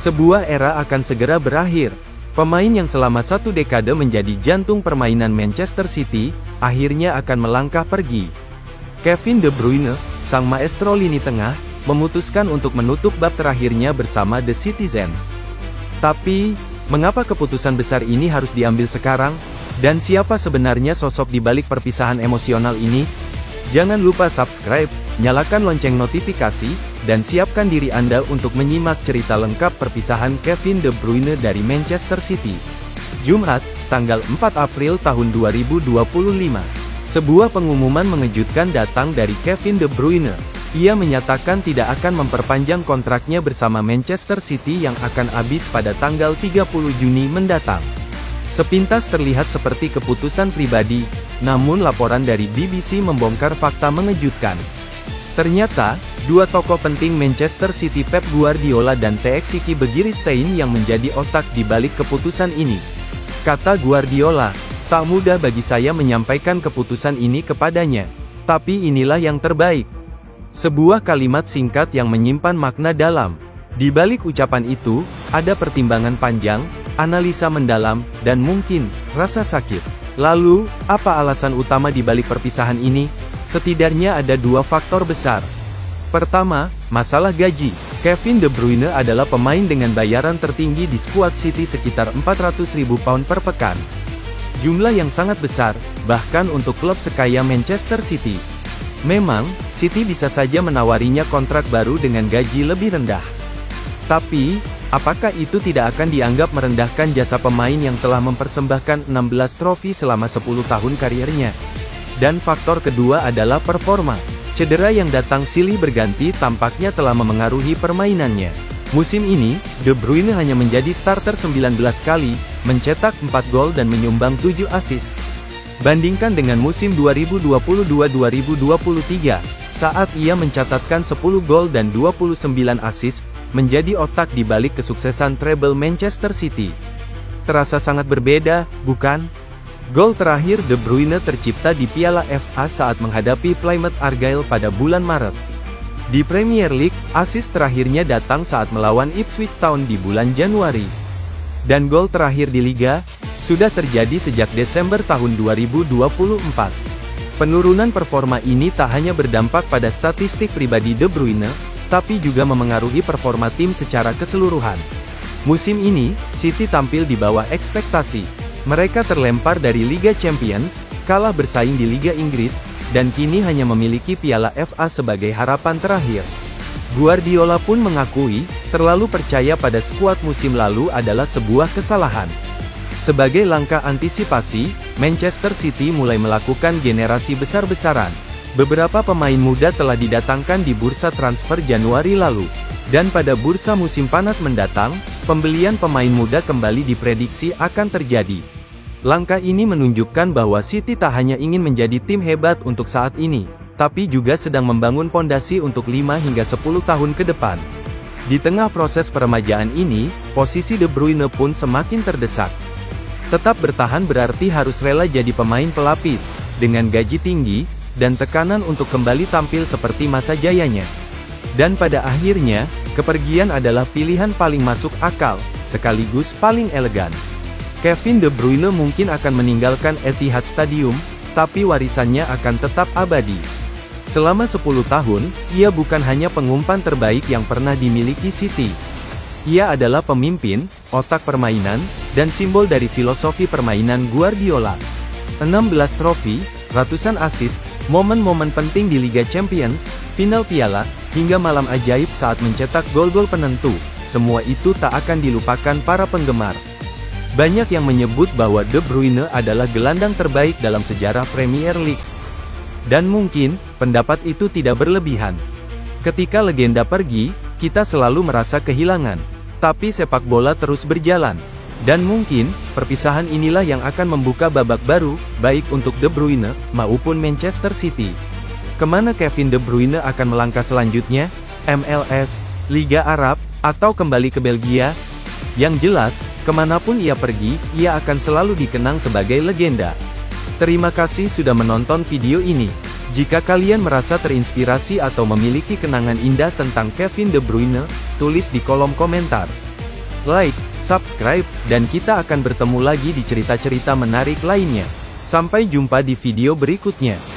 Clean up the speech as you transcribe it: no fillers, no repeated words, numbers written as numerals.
Sebuah era akan segera berakhir. Pemain yang selama satu dekade menjadi jantung permainan Manchester City, akhirnya akan melangkah pergi. Kevin De Bruyne, sang maestro lini tengah, memutuskan untuk menutup bab terakhirnya bersama The Citizens. Tapi, mengapa keputusan besar ini harus diambil sekarang? Dan siapa sebenarnya sosok di balik perpisahan emosional ini? Jangan lupa subscribe, nyalakan lonceng notifikasi, dan siapkan diri Anda untuk menyimak cerita lengkap perpisahan Kevin De Bruyne dari Manchester City. Jumat, tanggal 4 April tahun 2025. Sebuah pengumuman mengejutkan datang dari Kevin De Bruyne. Ia menyatakan tidak akan memperpanjang kontraknya bersama Manchester City yang akan habis pada tanggal 30 Juni mendatang. Sepintas terlihat seperti keputusan pribadi, namun laporan dari BBC membongkar fakta mengejutkan. Ternyata, dua tokoh penting Manchester City Pep Guardiola dan Txiki Begiristain yang menjadi otak di balik keputusan ini. Kata Guardiola, "Tak mudah bagi saya menyampaikan keputusan ini kepadanya. Tapi inilah yang terbaik." Sebuah kalimat singkat yang menyimpan makna dalam. Di balik ucapan itu, ada pertimbangan panjang, analisa mendalam, dan mungkin, rasa sakit. Lalu, apa alasan utama di balik perpisahan ini? Setidaknya ada dua faktor besar. Pertama, masalah gaji. Kevin De Bruyne adalah pemain dengan bayaran tertinggi di skuad City sekitar 400.000 pound per pekan. Jumlah yang sangat besar, bahkan untuk klub sekaya Manchester City. Memang, City bisa saja menawarinya kontrak baru dengan gaji lebih rendah. Tapi, apakah itu tidak akan dianggap merendahkan jasa pemain yang telah mempersembahkan 16 trofi selama 10 tahun kariernya? Dan faktor kedua adalah performa. Cedera yang datang silih berganti tampaknya telah memengaruhi permainannya. Musim ini, De Bruyne hanya menjadi starter 19 kali, mencetak 4 gol dan menyumbang 7 assist. Bandingkan dengan musim 2022-2023, saat ia mencatatkan 10 gol dan 29 assist, menjadi otak di balik kesuksesan treble Manchester City. Terasa sangat berbeda, bukan? Gol terakhir De Bruyne tercipta di Piala FA saat menghadapi Plymouth Argyle pada bulan Maret. Di Premier League, assist terakhirnya datang saat melawan Ipswich Town di bulan Januari. Dan gol terakhir di Liga, sudah terjadi sejak Desember tahun 2024. Penurunan performa ini tak hanya berdampak pada statistik pribadi De Bruyne, tapi juga memengaruhi performa tim secara keseluruhan. Musim ini, City tampil di bawah ekspektasi. Mereka terlempar dari Liga Champions, kalah bersaing di Liga Inggris, dan kini hanya memiliki Piala FA sebagai harapan terakhir. Guardiola pun mengakui, terlalu percaya pada skuad musim lalu adalah sebuah kesalahan. Sebagai langkah antisipasi, Manchester City mulai melakukan generasi besar-besaran. Beberapa pemain muda telah didatangkan di bursa transfer Januari lalu. Dan pada bursa musim panas mendatang, pembelian pemain muda kembali diprediksi akan terjadi. Langkah ini menunjukkan bahwa City tak hanya ingin menjadi tim hebat untuk saat ini, tapi juga sedang membangun pondasi untuk 5 hingga 10 tahun ke depan. Di tengah proses peremajaan ini, posisi De Bruyne pun semakin terdesak. Tetap bertahan berarti harus rela jadi pemain pelapis, dengan gaji tinggi, dan tekanan untuk kembali tampil seperti masa jayanya. Dan pada akhirnya, kepergian adalah pilihan paling masuk akal, sekaligus paling elegan. Kevin De Bruyne mungkin akan meninggalkan Etihad Stadium, tapi warisannya akan tetap abadi. Selama 10 tahun, ia bukan hanya pengumpan terbaik yang pernah dimiliki City. Ia adalah pemimpin, otak permainan, dan simbol dari filosofi permainan Guardiola. 16 trofi, ratusan assist, momen-momen penting di Liga Champions, final piala, hingga malam ajaib saat mencetak gol-gol penentu, semua itu tak akan dilupakan para penggemar. Banyak yang menyebut bahwa De Bruyne adalah gelandang terbaik dalam sejarah Premier League. Dan mungkin, pendapat itu tidak berlebihan. Ketika legenda pergi, kita selalu merasa kehilangan. Tapi sepak bola terus berjalan. Dan mungkin, perpisahan inilah yang akan membuka babak baru, baik untuk De Bruyne, maupun Manchester City. Kemana Kevin De Bruyne akan melangkah selanjutnya? MLS, Liga Arab, atau kembali ke Belgia? Yang jelas, kemanapun ia pergi, ia akan selalu dikenang sebagai legenda. Terima kasih sudah menonton video ini. Jika kalian merasa terinspirasi atau memiliki kenangan indah tentang Kevin De Bruyne, tulis di kolom komentar. like, subscribe, dan kita akan bertemu lagi di cerita-cerita menarik lainnya. Sampai jumpa di video berikutnya.